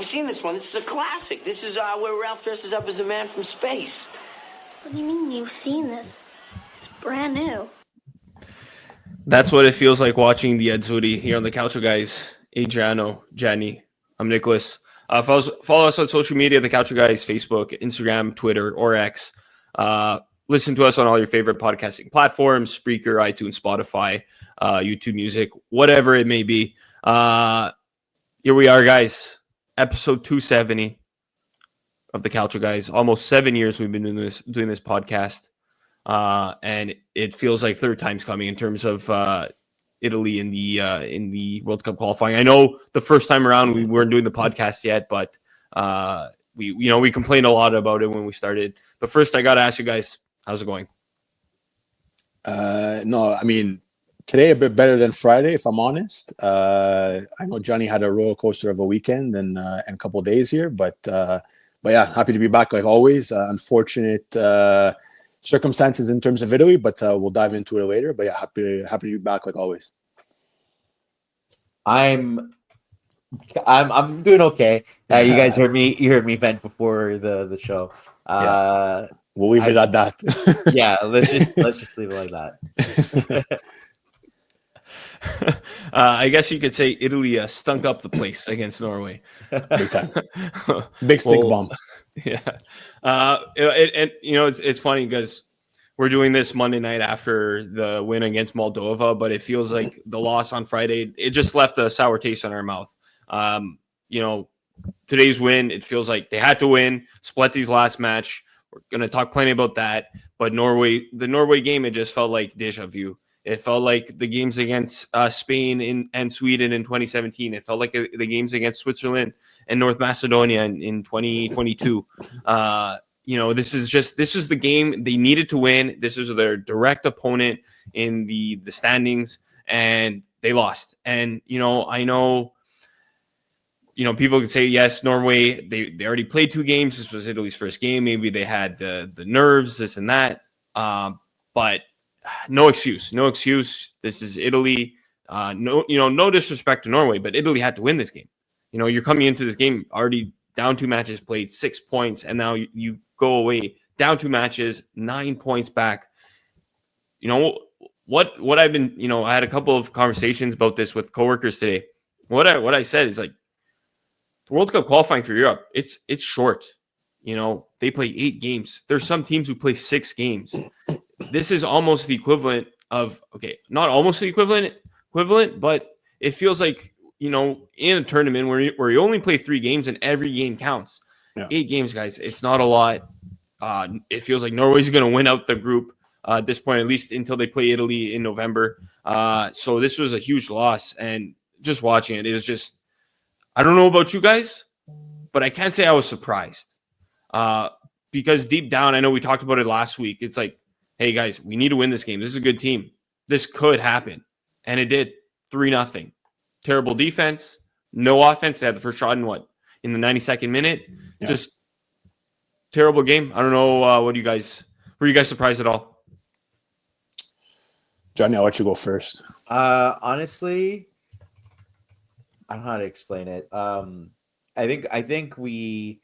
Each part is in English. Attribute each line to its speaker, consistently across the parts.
Speaker 1: I've seen this one. This is a classic. This is where Ralph dresses up as a man from space.
Speaker 2: What do you mean you've seen this? It's brand new.
Speaker 3: That's what it feels like watching the Azzurri here on the Calcio Guys. Adriano, Jenny, I'm Nicholas. Follow us on social media, the Calcio Guys, Facebook, Instagram, Twitter, or X. Listen to us on all your favorite podcasting platforms, Spreaker, iTunes, Spotify, YouTube Music, whatever it may be. Here we are, guys. Episode 270 of the Calcio Guys. Almost 7 years we've been doing this podcast. And it feels like third time's coming in terms of Italy in the World Cup qualifying. I know the first time around we weren't doing the podcast yet, but we complained a lot about it when we started. But first, I got to ask you guys, how's it going?
Speaker 4: No, I mean, today a bit better than Friday, if I'm honest. I know Johnny had a roller coaster of a weekend and a couple of days here, but yeah, happy to be back like always. Unfortunate circumstances in terms of Italy, but we'll dive into it later. But yeah, happy to be back like always.
Speaker 5: I'm doing okay. You guys heard me vent before the show.
Speaker 4: Yeah. We'll leave it at that.
Speaker 5: Yeah, let's just leave it like that.
Speaker 3: I guess you could say Italy stunk up the place against Norway.
Speaker 4: Big time. Big stink bomb.
Speaker 3: Yeah. It's funny because we're doing this Monday night after the win against Moldova, but it feels like the loss on Friday, it just left a sour taste in our mouth. Today's win, it feels like they had to win. Spalletti's last match. We're going to talk plenty about that. But the Norway game, it just felt like deja vu. It felt like the games against Spain and Sweden in 2017. It felt like the games against Switzerland and North Macedonia in 2022. This is the game they needed to win. This is their direct opponent in the standings, and they lost. And, I know, people could say, yes, Norway, they already played 2 games. This was Italy's first game. Maybe they had the nerves, this and that. But no excuse. This is Italy. No disrespect to Norway, but Italy had to win this game. You're coming into this game already down 2 matches played, 6 points, and now you go away down 2 matches, 9 points back. What I've been, I had a couple of conversations about this with coworkers today. What I said is like, the World Cup qualifying for Europe, it's short. They play 8 games. There's some teams who play 6 games. This is almost the equivalent of, not almost the equivalent, but it feels like, in a tournament where you only play 3 games and every game counts. Yeah. 8 games, guys. It's not a lot. It feels like Norway's going to win out the group at this point, at least until they play Italy in November. So this was a huge loss. And just watching it was just, I don't know about you guys, but I can't say I was surprised. Because deep down, I know we talked about it last week. It's like, hey, guys, we need to win this game. This is a good team. This could happen. And it did. 3-0. Terrible defense. No offense. They had the first shot in the 92nd minute. Yeah. Just terrible game. I don't know. Were you guys surprised at all?
Speaker 4: Johnny, I'll let you go first.
Speaker 5: Honestly, I don't know how to explain it. I think we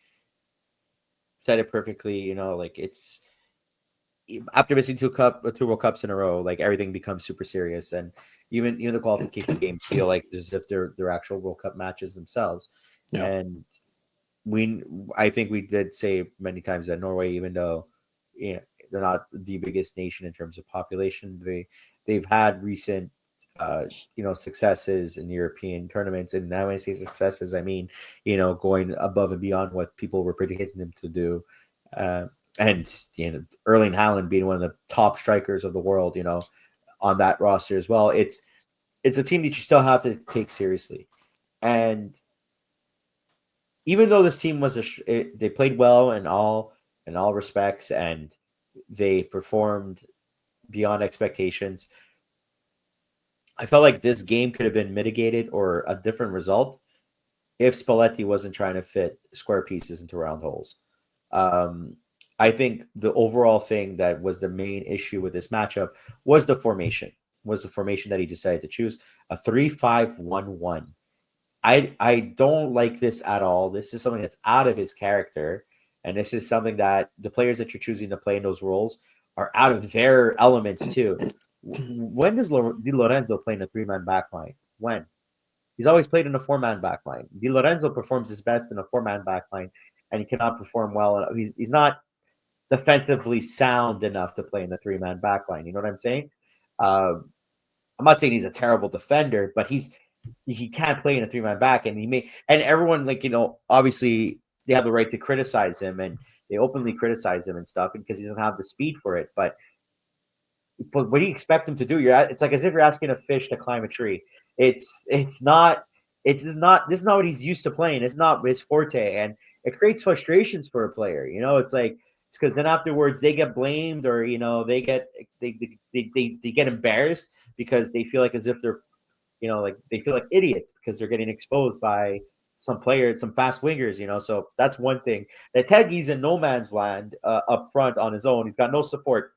Speaker 5: said it perfectly. It's after missing 2 World Cups in a row, like everything becomes super serious, and even the qualification games feel like as if they're actual World Cup matches themselves. Yeah. And I think we did say many times that Norway, even though they're not the biggest nation in terms of population, they've had recent successes in European tournaments. And now when I say successes, I mean, going above and beyond what people were predicting them to do. And Erling Haaland being one of the top strikers of the world, on that roster as well. It's a team that you still have to take seriously. And even though this team they played well in all respects, and they performed beyond expectations, I felt like this game could have been mitigated or a different result if Spalletti wasn't trying to fit square pieces into round holes. I think the overall thing that was the main issue with this matchup was the formation that he decided to choose, a 3-5-1-1. I don't like this at all. This is something that's out of his character, and this is something that the players that you're choosing to play in those roles are out of their elements too. When does Di Lorenzo play in a 3-man backline? When? He's always played in a 4-man backline. Di Lorenzo performs his best in a 4-man backline, and he cannot perform well. He's not defensively sound enough to play in the 3-man backline. You know what I'm saying? I'm not saying he's a terrible defender, but he can't play in a 3-man back, and everyone, like, obviously they have the right to criticize him, and they openly criticize him and stuff because he doesn't have the speed for it. But what do you expect him to do? It's like as if you're asking a fish to climb a tree. This is not what he's used to playing. It's not his forte, and it creates frustrations for a player. It's because then afterwards they get blamed, or they get embarrassed because they feel like as if they're they feel like idiots because they're getting exposed by some players, some fast wingers. So that's one thing. Retegi's in no man's land up front on his own. He's got no support.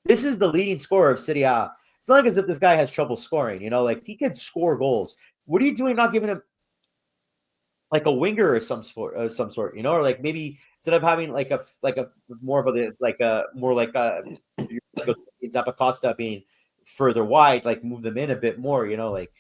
Speaker 5: This is the leading scorer of Serie A. It's not like as if this guy has trouble scoring. Like he could score goals. What are you doing? Not giving him like a winger or some sort, or like maybe instead of having like a more of a Zappacosta being further wide, like move them in a bit more. Like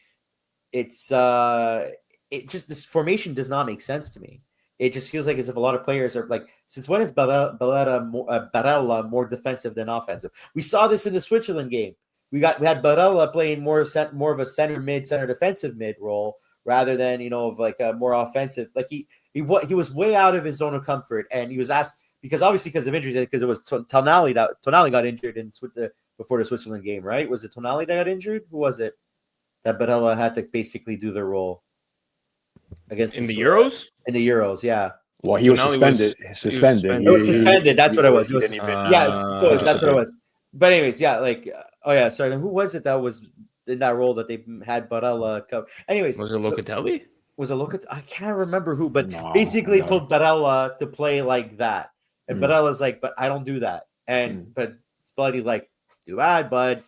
Speaker 5: it's this formation does not make sense to me. It just feels like as if a lot of players are like, since when is Barella more defensive than offensive? We saw this in the Switzerland game. We had Barella playing more of a center defensive mid role rather than of like a more offensive. Like he was way out of his zone of comfort, and he was asked because of injuries, because it was Tonali got injured before the Switzerland game, right? Was it Tonali that got injured? Who was it that Barella had to basically do the role against
Speaker 3: in the Euros?
Speaker 5: In the Euros, yeah.
Speaker 4: Well, he was suspended.
Speaker 5: It was suspended. That's what it was. That's what it was. But anyways, yeah, like, sorry. Who was it that was in that role that they had Barella cover? Anyways,
Speaker 3: was it Locatelli?
Speaker 5: I can't remember who, but basically told Barella to play like that, and Barella's like, "But I don't do that." And but Spalletti's like, "Too bad, bud."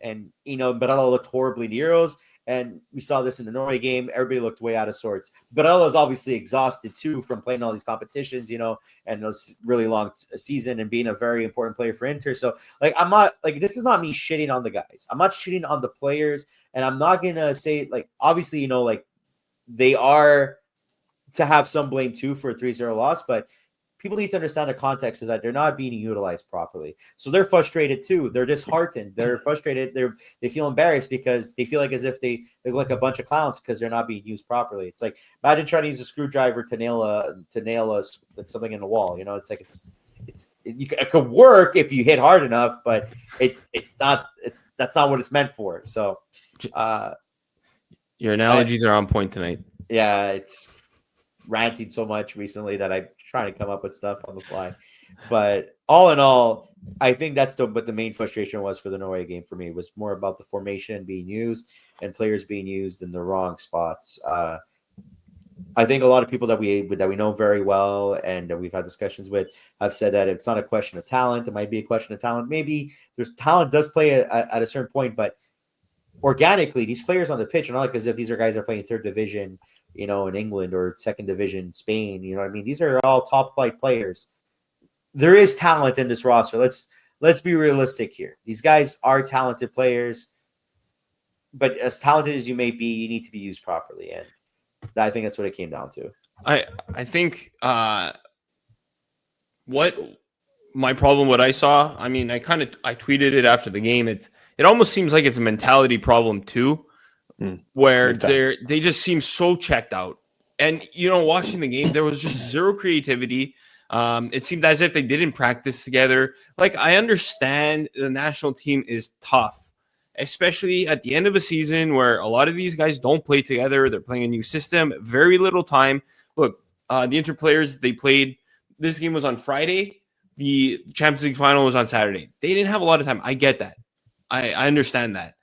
Speaker 5: And Barella looked horribly in the Euros. And we saw this in the Norway game. Everybody looked way out of sorts. Barella is obviously exhausted too from playing all these competitions, and those really long season and being a very important player for Inter. So, like, I'm not like this is not me shitting on the guys. I'm not shitting on the players, and I'm not gonna say like obviously like they are to have some blame too for a 3-0 loss, but people need to understand the context is that they're not being utilized properly. So they're frustrated too. They're disheartened. They're frustrated. They feel embarrassed because they feel like as if they look like a bunch of clowns because they're not being used properly. It's like imagine trying to use a screwdriver to nail something in the wall. It's like it could work if you hit hard enough, but that's not what it's meant for. So
Speaker 3: your analogies are on point tonight.
Speaker 5: Yeah, it's ranting so much recently that I'm trying to come up with stuff on the fly. But all in all, I think that's what the main frustration was for the Norway game for me. It was more about the formation being used and players being used in the wrong spots. I think a lot of people that we know very well and that we've had discussions with have said that it's not a question of talent. It might be a question of talent. Maybe there's talent does play at a certain point, but organically, these players on the pitch are not like as if these are guys that are playing third division, in England or second division Spain. You know what I mean? These are all top flight players. There is talent in this roster. Let's be realistic here. These guys are talented players, but as talented as you may be, you need to be used properly. And I think that's what it came down to.
Speaker 3: I think what my problem, what I saw, I mean, I tweeted it after the game. It almost seems like it's a mentality problem too. Where they just seem so checked out. And, watching the game, there was just zero creativity. It seemed as if they didn't practice together. Like, I understand the national team is tough, especially at the end of a season where a lot of these guys don't play together. They're playing a new system, very little time. Look, the Inter players, they played, this game was on Friday. The Champions League final was on Saturday. They didn't have a lot of time. I get that. I understand that.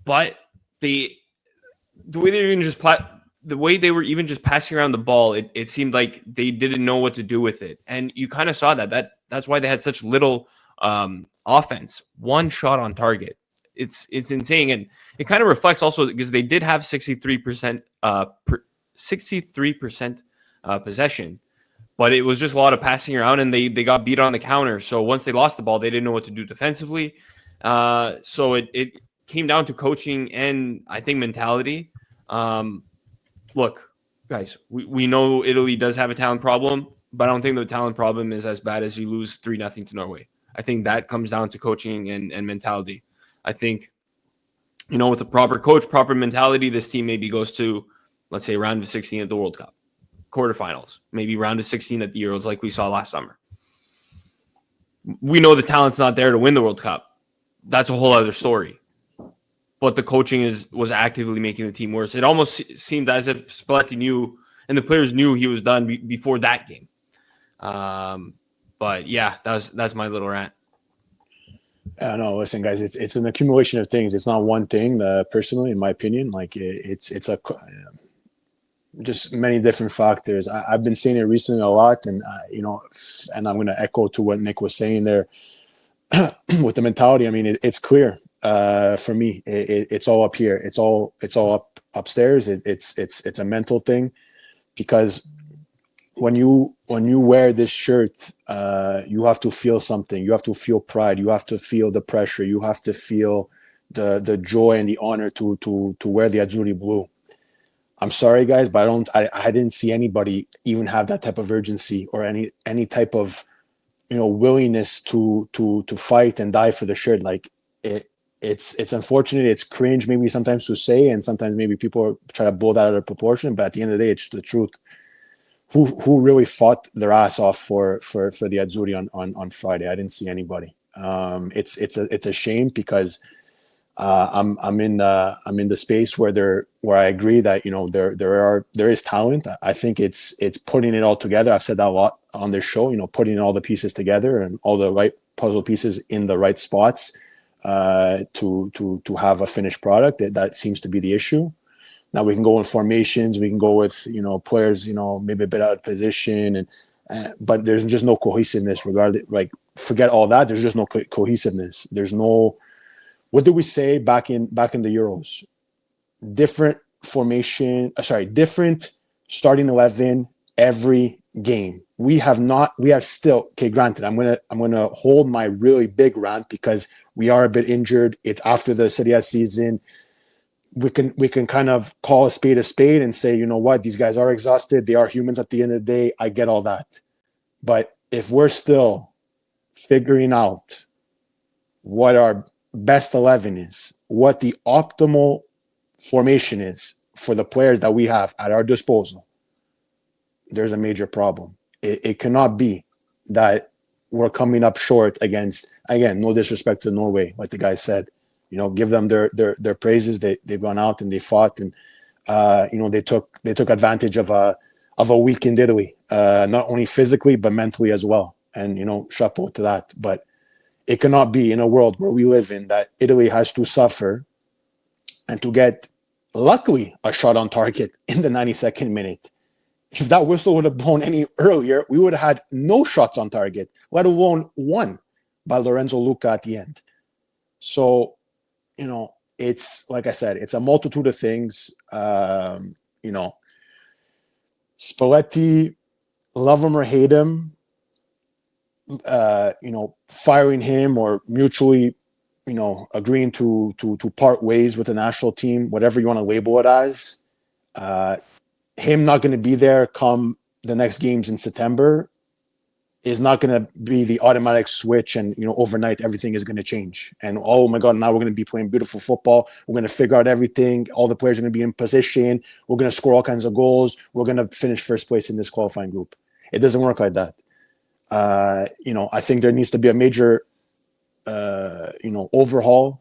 Speaker 3: But the way they were even just passing around the ball, it seemed like they didn't know what to do with it, and you kind of saw that's why they had such little offense. One shot on target. it's insane, and it kind of reflects also because they did have 63% 63% possession, but it was just a lot of passing around, and they got beat on the counter. So once they lost the ball, they didn't know what to do defensively. So it came down to coaching and I think mentality. Look, guys, we know Italy does have a talent problem, but I don't think the talent problem is as bad as you lose 3-0 to Norway. I think that comes down to coaching and mentality. I think, with a proper coach, proper mentality, this team maybe goes to, let's say, round of 16 at the World Cup, quarterfinals, maybe round of 16 at the Euros like we saw last summer. We know the talent's not there to win the World Cup. That's a whole other story. But the coaching was actively making the team worse. It almost seemed as if Spalletti knew and the players knew he was done before that game. But yeah, that's my little rant.
Speaker 4: No, listen, guys, it's an accumulation of things. It's not one thing. Personally, in my opinion, like it's just many different factors. I've been saying it recently a lot, and and I'm going to echo to what Nick was saying there with the mentality. I mean, it's clear for me. It's all up here. It's all up upstairs. It's a mental thing, because when you wear this shirt, you have to feel something. You have to feel pride. You have to feel the pressure. You have to feel the joy and the honor to wear the Azzurri blue. I'm sorry, guys, but I didn't see anybody even have that type of urgency or any type of willingness to fight and die for the shirt. Like it's unfortunate. It's cringe maybe sometimes to say, and sometimes maybe people try to blow that out of proportion. But at the end of the day, it's the truth. Who really fought their ass off for the Azzurri on Friday? I didn't see anybody. It's a shame, because I'm in the space where I agree that there is talent. I think it's putting it all together. I've said that a lot on this show. Putting all the pieces together and all the right puzzle pieces in the right spots to have a finished product. That seems to be the issue. Now we can go in formations. We can go with players maybe a bit out of position, but there's just no cohesiveness. Regardless, like forget all that. There's just no cohesiveness. There's no. What did we say back in the Euros? Different formation. Different starting 11 every game. We have still. Okay, granted, I'm gonna hold my really big rant because we are a bit injured. It's after the Serie A season. We can kind of call a spade and say, you know what, these guys are exhausted. They are humans at the end of the day. I get all that. But if we're still figuring out what our best 11 is, what the optimal formation is for the players that we have at our disposal, there's a major problem. It cannot be that we're coming up short against, again, no disrespect to Norway, like the guy said. Give them their praises. They've gone out and they fought, and they took advantage of a weakened Italy, not only physically but mentally as well. And chapeau to that. But it cannot be in a world where we live in that Italy has to suffer and to get, luckily, a shot on target in the 92nd minute. If that whistle would have blown any earlier, we would have had no shots on target, let alone one by Lorenzo Luca at the end. So, it's like I said, it's a multitude of things. Spalletti, love him or hate him, firing him or mutually, agreeing to part ways with the national team, whatever you want to label it as, him not going to be there come the next games in September is not going to be the automatic switch and, overnight everything is going to change. And, oh my God, now we're going to be playing beautiful football. We're going to figure out everything. All the players are going to be in position. We're going to score all kinds of goals. We're going to finish first place in this qualifying group. It doesn't work like that. I think there needs to be a major, overhaul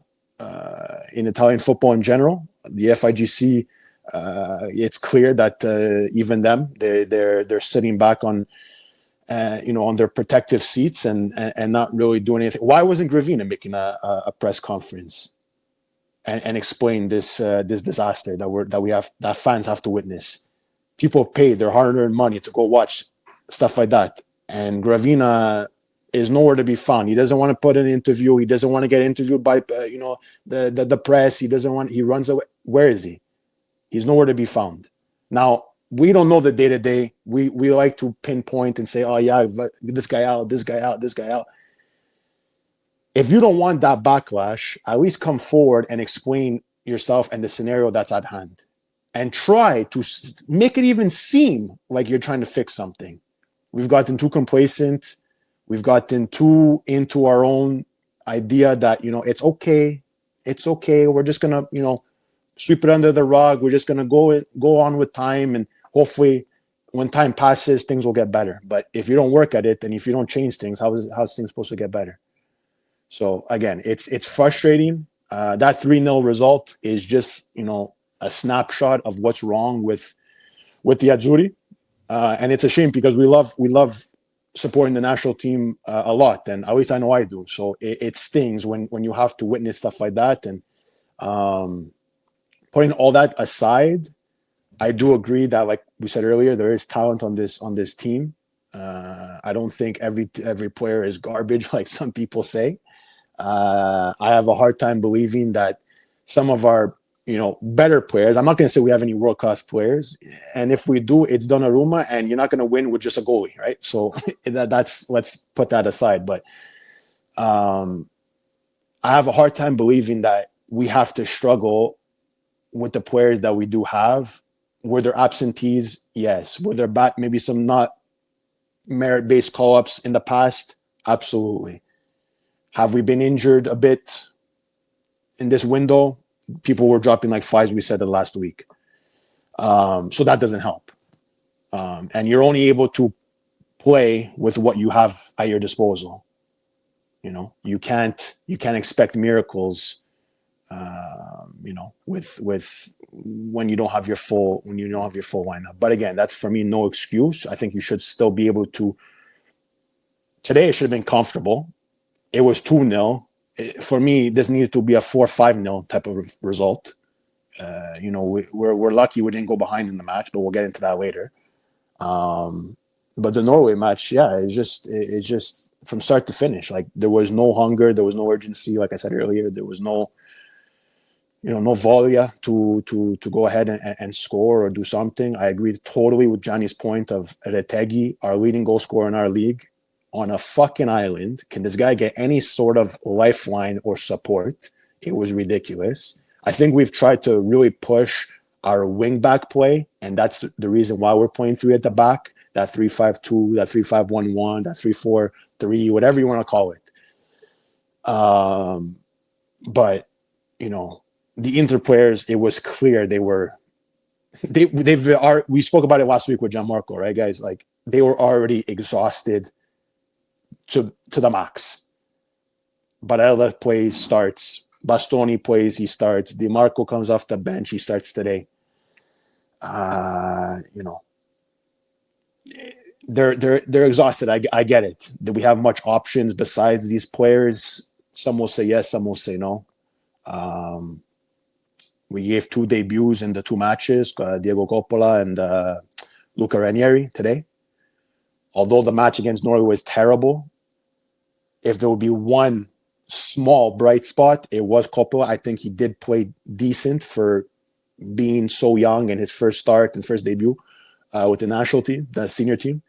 Speaker 4: in Italian football in general. The FIGC, it's clear that even them, they're sitting back on their protective seats and not really doing anything. Why wasn't Gravina making a press conference and explain this disaster that fans have to witness? People pay their hard-earned money to go watch stuff like that, and Gravina is nowhere to be found. He doesn't want to put an interview. He doesn't want to get interviewed by the press. He doesn't want. He runs away. Where is he? He's nowhere to be found. Now, we don't know the day to day. We like to pinpoint and say, oh yeah, this guy out, this guy out, this guy out. If you don't want that backlash, at least come forward and explain yourself and the scenario that's at hand, and try to make it even seem like you're trying to fix something. We've gotten too complacent. We've gotten too into our own idea that, it's okay. It's okay. We're just going to, sweep it under the rug. We're just going to go on with time. And hopefully when time passes, things will get better. But if you don't work at it, and if you don't change things, how's things supposed to get better? So again, it's frustrating. That 3-0 result is just, a snapshot of what's wrong with the Azzurri. And it's a shame because we love supporting the national team a lot, and at least I know I do. So it stings when you have to witness stuff like that. And putting all that aside, I do agree that, like we said earlier, there is talent on this team. I don't think every player is garbage, like some people say. I have a hard time believing that some of our better players. I'm not going to say we have any world-class players, and if we do, it's Donnarumma, and you're not going to win with just a goalie, right? So that's let's put that aside. But I have a hard time believing that we have to struggle with the players that we do have. Were there absentees? Yes. Were there maybe some not merit-based call-ups in the past? Absolutely. Have we been injured a bit in this window? People were dropping like flies, we said it last week. So that doesn't help. And you're only able to play with what you have at your disposal. You can't expect miracles, with when you don't have your full lineup. But again, that's for me no excuse. I think you should still be able to. Today it should have been comfortable. It was 2-0. For me, this needed to be a 4-5-0 type of result. We're lucky we didn't go behind in the match, but we'll get into that later. But the Norway match, yeah, it's just from start to finish. Like, there was no hunger, there was no urgency. Like I said earlier, there was no volia to go ahead and score or do something. I agree totally with Johnny's point of Retegi, our leading goal scorer in our league, on a fucking island. Can this guy get any sort of lifeline or support? It was ridiculous. I think we've tried to really push our wing back play, and that's the reason why we're playing 3 at the back, that 3-5-2, that 3-5-1-1, that 3-4-3, whatever you want to call it. But the Inter players, it was clear we spoke about it last week with Gianmarco, right, guys? Like, they were already exhausted to the max. Barella plays, starts. Bastoni plays, he starts. Di Marco comes off the bench, he starts today. They're exhausted. I get it. Do we have much options besides these players? Some will say yes, some will say no. We gave 2 debuts in the 2 matches, Diego Coppola and Luca Ranieri today. Although the match against Norway was terrible, if there would be one small bright spot, it was Coppola. I think he did play decent for being so young in his first start and first debut with the national team, the senior team.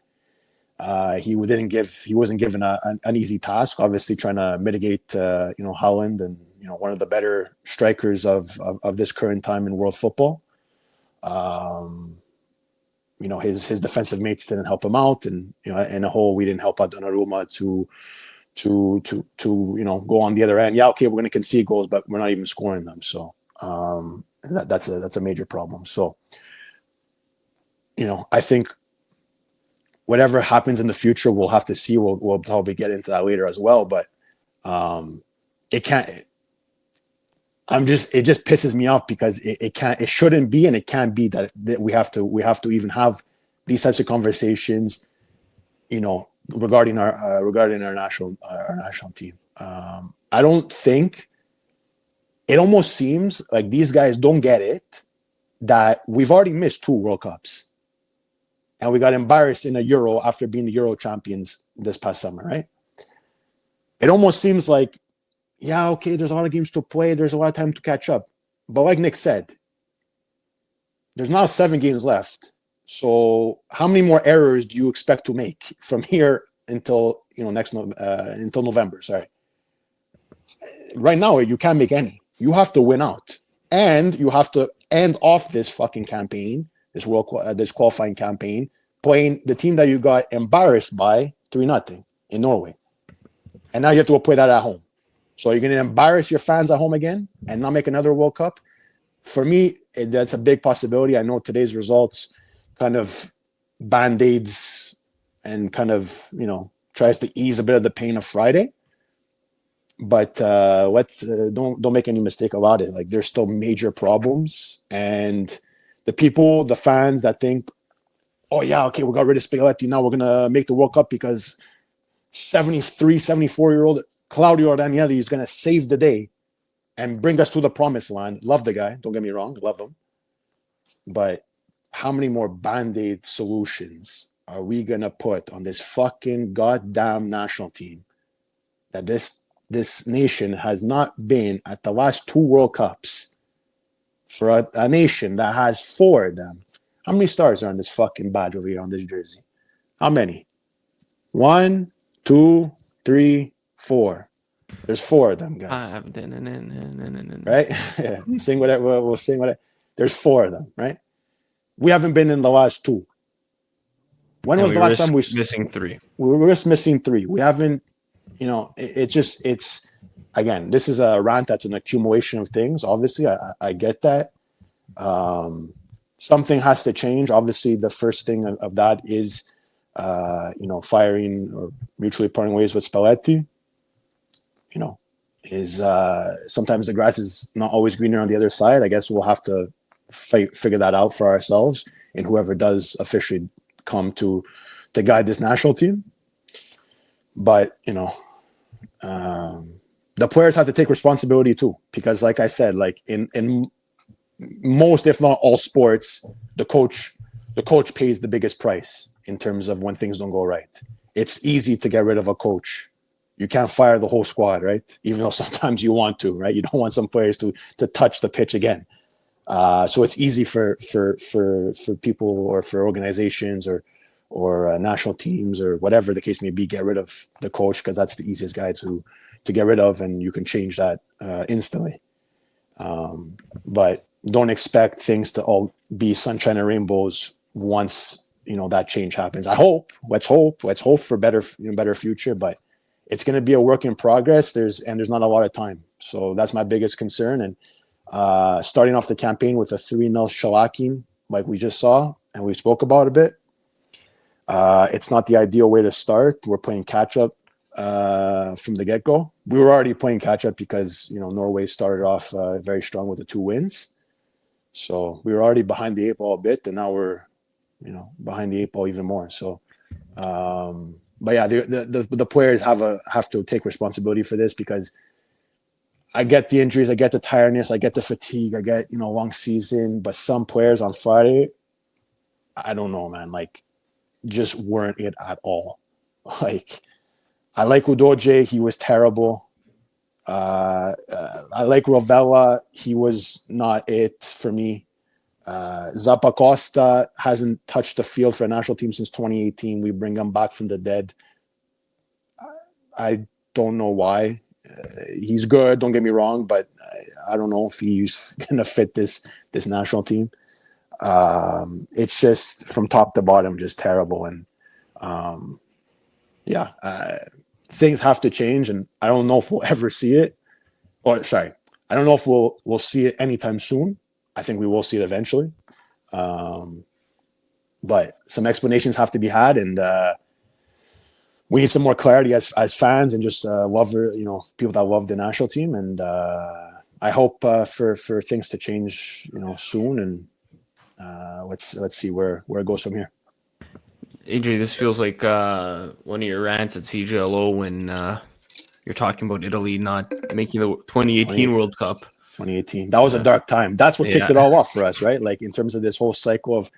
Speaker 4: He wasn't given an easy task. Obviously, trying to mitigate Haaland and one of the better strikers of this current time in world football. His defensive mates didn't help him out, and in a whole, we didn't help out Donnarumma to go on the other end. Yeah, okay, we're going to concede goals, but we're not even scoring them. So that's a major problem. So I think whatever happens in the future, we'll have to see. We'll probably get into that later as well. But it can't. It just pisses me off because it shouldn't be, and it can't be that we have to even have these types of conversations, regarding our national team. I don't think, it almost seems like these guys don't get it that we've already missed 2 World Cups, and we got embarrassed in a Euro after being the Euro champions this past summer, right? it almost seems like, yeah, okay, there's a lot of games to play. There's a lot of time to catch up. But like Nick said, there's now 7 games left. So how many more errors do you expect to make from here until until November? Sorry. Right now, you can't make any. You have to win out, and you have to end off this fucking campaign, this qualifying campaign, playing the team that you got embarrassed by 3-0 in Norway, and now you have to go play that at home. So you're going to embarrass your fans at home again and not make another World Cup. For me, that's a big possibility. I know today's results kind of band-aids and kind of, tries to ease a bit of the pain of Friday. But don't make any mistake about it. Like, there's still major problems. And the fans that think, oh, yeah, okay, we got rid of Spalletti. Now we're going to make the World Cup because 73, 74-year-old Claudio Ranieri is going to save the day and bring us to the promised land. Love the guy. Don't get me wrong. Love him. But how many more Band-Aid solutions are we going to put on this fucking goddamn national team that this nation has not been at the last 2 World Cups for a nation that has 4 of them? How many stars are on this fucking badge over here on this jersey? How many? 1, 2, 3, 4. There's 4 of them, guys. Right? Yeah. Sing whatever. We'll sing whatever. There's 4 of them, right? We haven't been in the last 2. When was the last time we
Speaker 3: missing 3?
Speaker 4: We were just missing 3. We haven't, it's again, this is a rant that's an accumulation of things. Obviously, I get that. Something has to change. Obviously, the first thing of that is, firing or mutually parting ways with Spalletti. Is sometimes the grass is not always greener on the other side. I guess we'll have to figure that out for ourselves, and whoever does officially come to guide this national team. But the players have to take responsibility too, because like I said, like in most, if not all sports, the coach pays the biggest price in terms of when things don't go right. It's easy to get rid of a coach. You can't fire the whole squad, right? Even though sometimes you want to, right? You don't want some players to touch the pitch again. So it's easy for people or for organizations or national teams or whatever the case may be, get rid of the coach, because that's the easiest guy to get rid of, and you can change that instantly. But don't expect things to all be sunshine and rainbows once that change happens. Let's hope for better future, but it's going to be a work in progress. There's not a lot of time, so that's my biggest concern. And starting off the campaign with a 3-0 shellacking like we just saw and we spoke about a bit, it's not the ideal way to start. We're playing catch up from the get-go. We were already playing catch up because Norway started off very strong with the 2 wins, so we were already behind the 8 ball a bit, and now we're behind the 8 ball even more. So but yeah, the players have to take responsibility for this, because I get the injuries, I get the tiredness, I get the fatigue, I get long season, but some players on Friday, I don't know, man, like, just weren't it at all. Like, I like Udoje, he was terrible. I like Rovella, he was not it for me. Zappacosta hasn't touched the field for a national team since 2018. We bring him back from the dead. I don't know why. He's good, don't get me wrong, but I don't know if he's gonna fit this national team. It's just from top to bottom just terrible, and things have to change, and I don't know if we'll ever see it. I don't know if we'll see it anytime soon. I think we will see it eventually. But some explanations have to be had, and we need some more clarity as fans and just people that love the national team. And I hope for things to change, soon. And let's see where it goes from here.
Speaker 3: AJ, this feels like one of your rants at CJLO when you're talking about Italy not making the 2018 World Cup.
Speaker 4: 2018. That was a dark time. That's what kicked it all off for us, right? Like, in terms of this whole cycle of,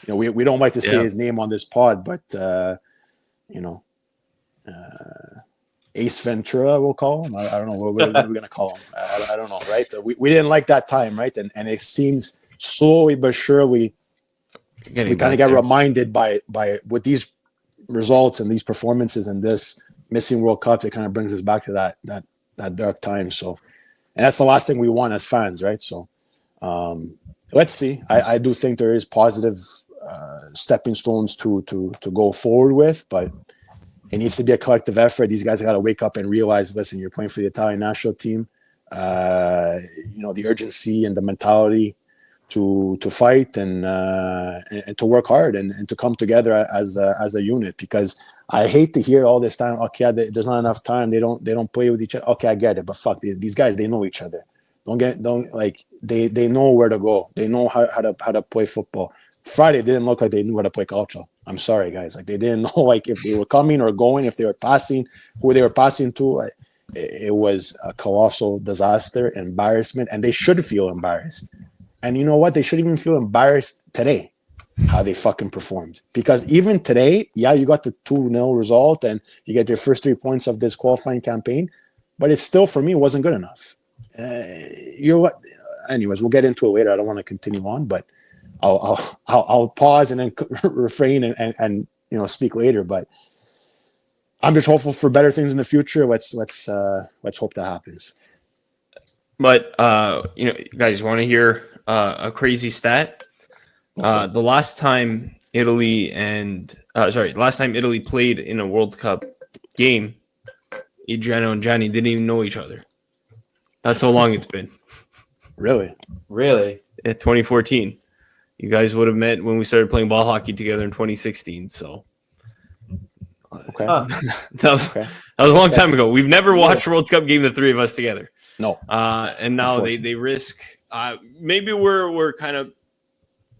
Speaker 4: we don't like to say his name on this pod, but Ace Ventura, we'll call him. I don't know. What are we going to call him? I don't know, right? We didn't like that time, right? And it seems slowly but surely we kind of get reminded by with these results and these performances and this missing World Cup, it kind of brings us back to that dark time. So, and that's the last thing we want as fans, right? So, let's see. I do think there is positive stepping stones to go forward with, but it needs to be a collective effort. These guys got to wake up and realize, listen, you're playing for the Italian national team. The urgency and the mentality to fight and to work hard and to come together as a unit. Because I hate to hear all this time, okay, there's not enough time. They don't play with each other. Okay, I get it, but fuck these guys. They know each other. They know where to go. They know how to play football. Friday didn't look like they knew how to play Calcio. I'm sorry, guys. Like, they didn't know, like, if they were coming or going, if they were passing, who they were passing to. It was a colossal disaster, embarrassment, and they should feel embarrassed. And you know what? They should even feel embarrassed today, how they fucking performed. Because even today, yeah, you got the 2-0 result and you get your first 3 points of this qualifying campaign, but it still, for me, wasn't good enough. Anyways, we'll get into it later. I don't want to continue on, but I'll pause and then refrain and speak later. But I'm just hopeful for better things in the future. Let's hope that happens.
Speaker 3: But guys, want to hear a crazy stat? The last time Italy played in a World Cup game, Adriano and Gianni didn't even know each other. That's how long it's been.
Speaker 4: Really?
Speaker 3: At 2014. You guys would have met when we started playing ball hockey together in 2016. So,
Speaker 4: okay,
Speaker 3: that was a long time ago. We've never watched a World Cup game, the three of us together.
Speaker 4: No.
Speaker 3: And now they risk. Maybe we're kind of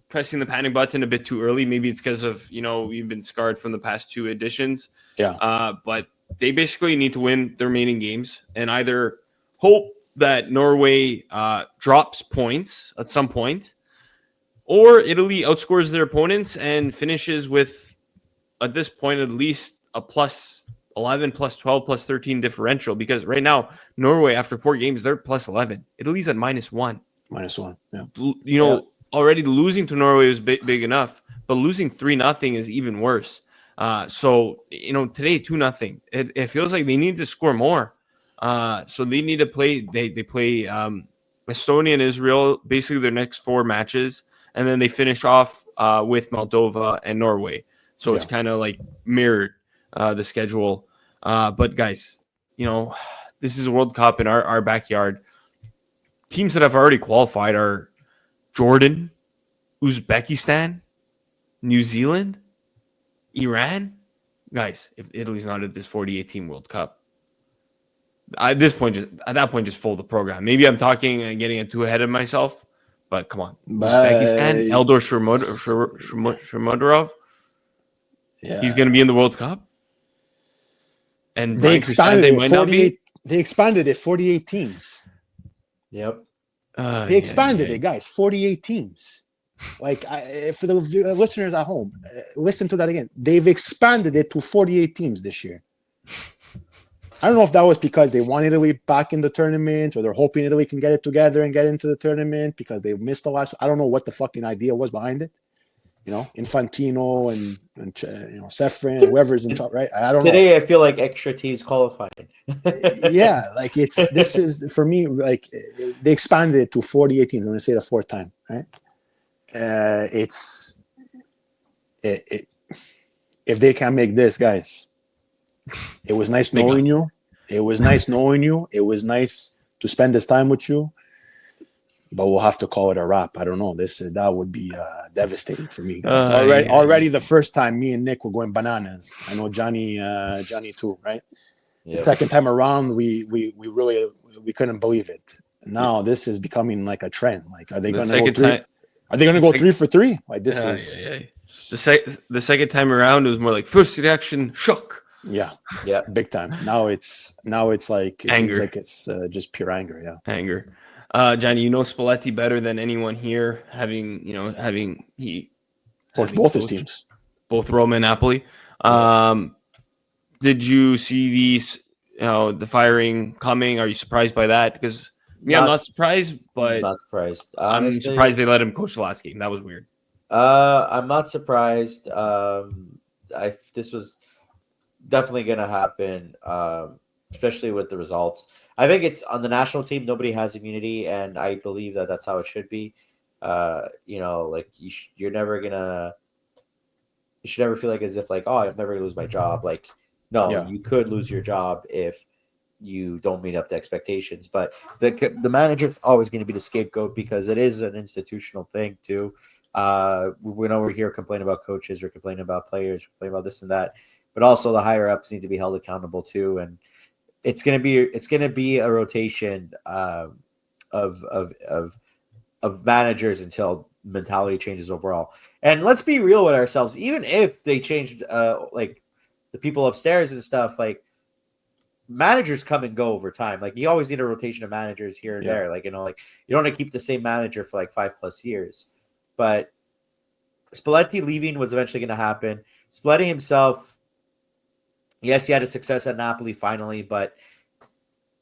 Speaker 3: pressing the panic button a bit too early. Maybe it's because of we've been scarred from the past 2 editions.
Speaker 4: Yeah.
Speaker 3: But they basically need to win the remaining games and either hope that Norway drops points at some point, or Italy outscores their opponents and finishes with, at this point, at least a plus 11, plus 12, plus 13 differential. Because right now, Norway, after 4 games, they're plus 11. Italy's at -1.
Speaker 4: -1, yeah.
Speaker 3: Already losing to Norway was big enough, but losing 3-0 is even worse. So today, 2-0. It feels like they need to score more. So they need to play. They play Estonia and Israel, basically their next 4 matches. And then they finish off with Moldova and Norway. So it's kind of like mirrored the schedule. But guys, this is a World Cup in our backyard. Teams that have already qualified are Jordan, Uzbekistan, New Zealand, Iran. Guys, if Italy's not at this 48-team World Cup, at that point, just fold the program. Maybe I'm talking and getting too ahead of myself. But come on, Uzbekistan, Eldor Shurmudrov, he's going to be in the World Cup. And
Speaker 4: they expanded it. 48. They expanded it 48 teams.
Speaker 5: Yep.
Speaker 4: They expanded it, guys. 48 teams. Like, for the listeners at home, listen to that again. They've expanded it to 48 teams this year. I don't know if that was because they want Italy back in the tournament, or they're hoping Italy can get it together and get into the tournament because they missed the last. I don't know what the fucking idea was behind it. Infantino and Sefrin, whoever's in charge, right? I don't know.
Speaker 5: Today, I feel like extra teams qualified.
Speaker 4: Yeah, like this is for me, like, they expanded it to 48 teams. I'm going to say it a 4th time, right? If they can't make this, guys. It was nice knowing you. It was nice knowing you. It was nice to spend this time with you. But we'll have to call it a wrap. I don't know. That would be devastating for me. It's already the first time me and Nick were going bananas. I know Johnny too, right? Yep. The second time around, we really couldn't believe it. Now this is becoming like a trend. Like, are they going to go 3? Are they going to go 3 for 3? Like, this is
Speaker 3: the second time around. It was more like first reaction shock.
Speaker 4: Yeah, big time. Now it's like it
Speaker 3: anger.
Speaker 4: Seems like it's just pure anger. Yeah,
Speaker 3: anger. Johnny, Spalletti better than anyone here, having
Speaker 4: coached both his teams,
Speaker 3: both Roma and Napoli. Did you see these the firing coming? Are you surprised by that? Because I'm not surprised, but
Speaker 5: not surprised.
Speaker 3: I'm
Speaker 5: Honestly,
Speaker 3: surprised they let him coach the last game. That was weird.
Speaker 5: I'm not surprised. This was definitely going to happen, especially with the results. I think it's on the national team. Nobody has immunity, and I believe that that's how it should be. Like you're never gonna. You should never feel like as if like, oh, I'm never gonna lose my job. Like, no, you could lose your job if you don't meet up to expectations. But the manager's always going to be the scapegoat because it is an institutional thing too. We know we're here complaining about coaches, we're complaining about players, we're complaining about this and that, but also the higher ups need to be held accountable too. And it's gonna be a rotation of managers until mentality changes overall. And let's be real with ourselves. Even if they changed like the people upstairs and stuff, like managers come and go over time. Like you always need a rotation of managers here and there. Like, like you don't want to keep the same manager for like 5+ years. But Spalletti leaving was eventually going to happen. Spalletti himself, yes, he had a success at Napoli finally, but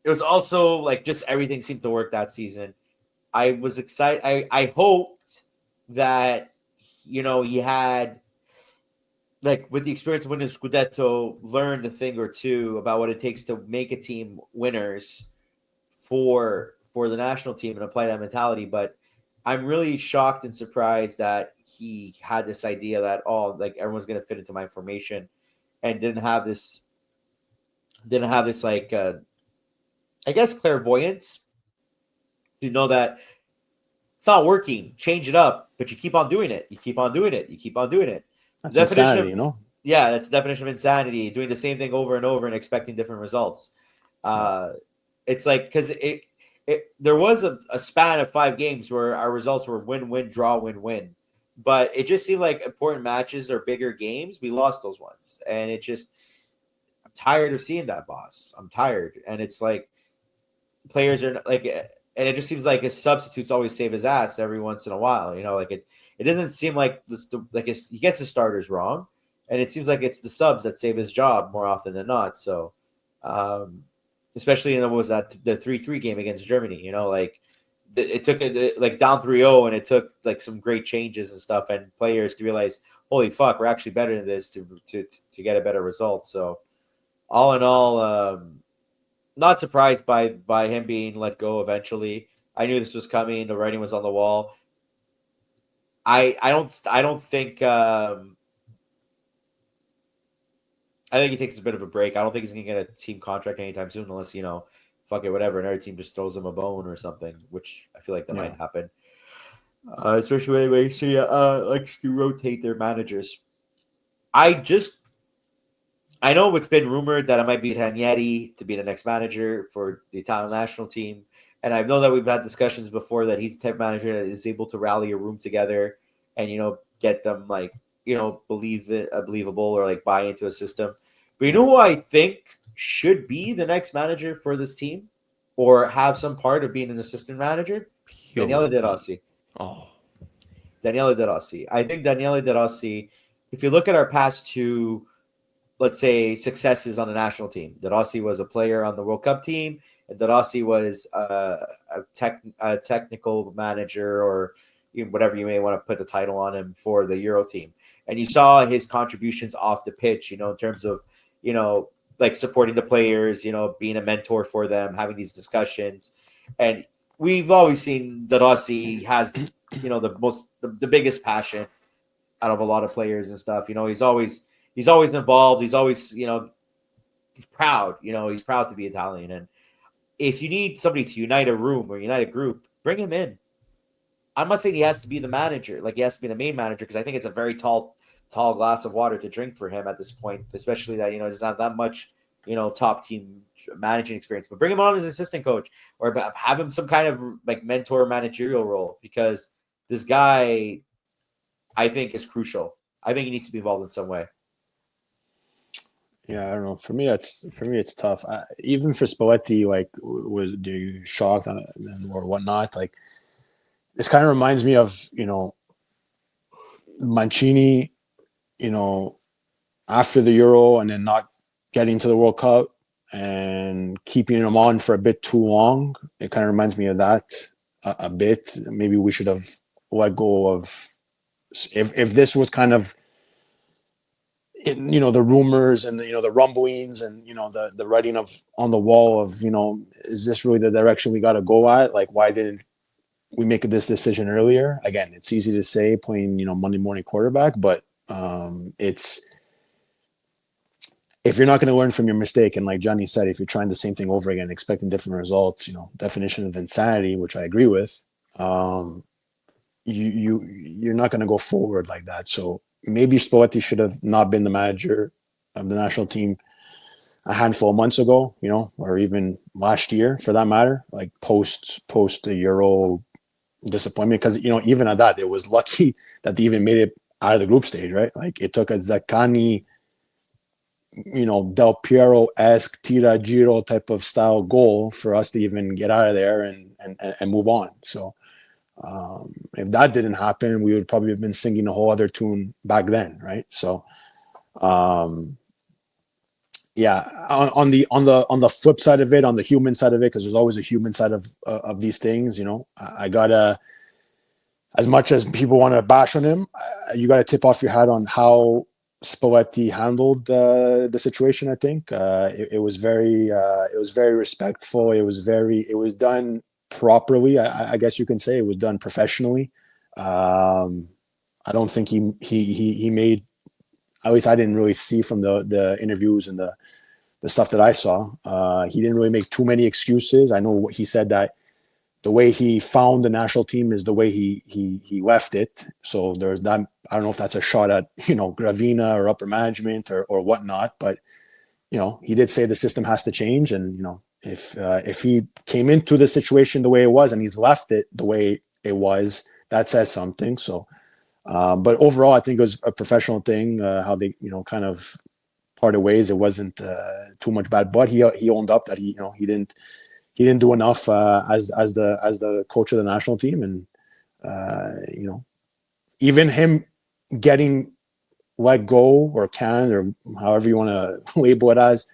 Speaker 5: it was also like just everything seemed to work that season. I was excited. I hoped that, he had, like, with the experience of winning Scudetto, learned a thing or two about what it takes to make a team winners for the national team and apply that mentality. But I'm really shocked and surprised that he had this idea that, like everyone's going to fit into my formation, and didn't have this like, I guess, clairvoyance to know that it's not working, change it up, but you keep on doing it. You keep on doing it. You keep on doing it.
Speaker 4: That's insanity,
Speaker 5: Yeah, that's the definition of insanity, doing the same thing over and over and expecting different results. It's like, because there was a span of 5 games where our results were win-win, draw, win-win. But it just seemed like important matches or bigger games, we lost those ones. And it just, I'm tired of seeing that, boss. I'm tired. And it's like, players are like, and it just seems like his substitutes always save his ass every once in a while. Like it doesn't seem like he gets the starters wrong, and it seems like it's the subs that save his job more often than not. So, especially in the 3-3 game against Germany, like it took like down 3-0, and it took like some great changes and stuff, and players to realize, holy fuck, we're actually better than this to get a better result. So, all in all, not surprised by him being let go eventually. I knew this was coming. The writing was on the wall. I don't think I think he takes a bit of a break. I don't think he's gonna get a team contract anytime soon, unless fuck it, whatever. Another team just throws him a bone or something, which I feel like that might happen. Especially when they like to rotate their managers. I know it's been rumored that it might be Ranieri to be the next manager for the Italian national team. And I know that we've had discussions before that he's the type of manager that is able to rally a room together and, get them like, believable or like buy into a system. But you know who I think should be the next manager for this team or have some part of being an assistant manager? Daniele De Rossi. Daniele De Rossi. I think Daniele De Rossi, if you look at our past 2, let's say, successes on the national team. De Rossi was a player on the World Cup team, and De Rossi was a technical manager, or whatever you may want to put the title on him, for the Euro team. And you saw his contributions off the pitch, in terms of, like supporting the players, being a mentor for them, having these discussions. And we've always seen De Rossi has, the biggest passion out of a lot of players and stuff. He's always involved. He's always, he's proud. He's proud to be Italian. And if you need somebody to unite a room or unite a group, bring him in. I'm not saying he has to be the manager, like he has to be the main manager, because I think it's a very tall glass of water to drink for him at this point, especially that, doesn't have that much, top team managing experience. But bring him on as an assistant coach, or have him some kind of like mentor managerial role, because this guy, I think, is crucial. I think he needs to be involved in some way.
Speaker 4: Yeah, I don't know. For me, it's tough. Even for Spalletti, like, was you shocked or whatnot? Like, this kind of reminds me of Mancini, after the Euro and then not getting to the World Cup, and keeping him on for a bit too long. It kind of reminds me of that a bit. Maybe we should have let go of, if this was kind of, the rumors and the rumblings and the writing of on the wall of, is this really the direction we got to go at? Like, why didn't we make this decision earlier? Again, it's easy to say playing Monday morning quarterback, but it's, if you're not going to learn from your mistake, and like Johnny said, if you're trying the same thing over again, expecting different results, definition of insanity, which I agree with, you're not going to go forward like that. So maybe Spalletti should have not been the manager of the national team a handful of months ago, or even last year for that matter, like post the Euro disappointment. Because, even at that, it was lucky that they even made it out of the group stage, right? Like, it took a Zaccagni, Del Piero-esque tira giro type of style goal for us to even get out of there and move on. So if that didn't happen, we would probably have been singing a whole other tune back then, right? So yeah, on the flip side of it, on the human side of it, because there's always a human side of these things, I gotta, as much as people want to bash on him, you got to tip off your hat on how Spalletti handled the situation. I think it was very respectful. It was done properly. I guess you can say it was done professionally. I don't think he made, at least I didn't really see from the interviews and the stuff that I saw. He didn't really make too many excuses. I know what he said, that the way he found the national team is the way he left it. So there's that. I don't know if that's a shot at Gravina or upper management or whatnot, but he did say the system has to change, and if he came into the situation the way it was and he's left it the way it was, that says something. So, but overall, I think it was a professional thing. How they kind of parted ways. It wasn't too much bad, but he owned up that he didn't do enough as the coach of the national team, and even him getting let go or canned or however you want to label it as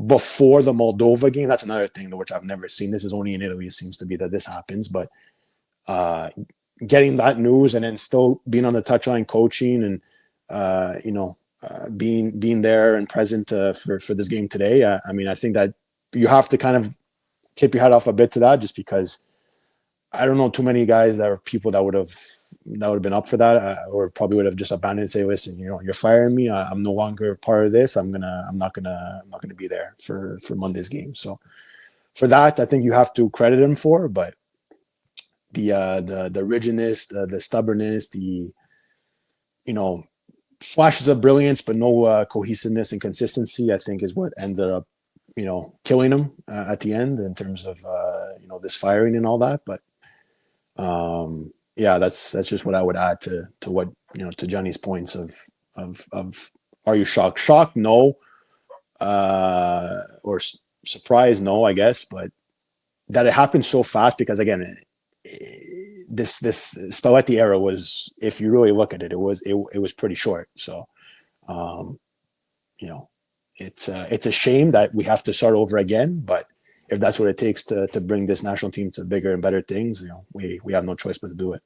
Speaker 4: before the Moldova game. That's another thing which I've never seen. This is only in Italy. It seems to be that this happens, but getting that news and then still being on the touchline coaching and being there and present for this game today. I think that you have to kind of tip your hat off a bit to that, just because I don't know too many guys that are people that would have been up for that, or probably would have just abandoned and say, listen, you're firing me. I'm no longer part of this. I'm not gonna be there for Monday's game. So for that, I think you have to credit him for, but the rigidness, the stubbornness, the flashes of brilliance, but no cohesiveness and consistency, I think is what ended up killing him at the end in terms of this firing and all that. But yeah, that's just what I would add to what to Johnny's points of are you shocked? Shocked, no. Or surprised, no, I guess. But that it happened so fast, because again, this Spalletti era was, if you really look at it, it was pretty short. So it's a shame that we have to start over again, but if that's what it takes to bring this national team to bigger and better things, we have no choice but to do it.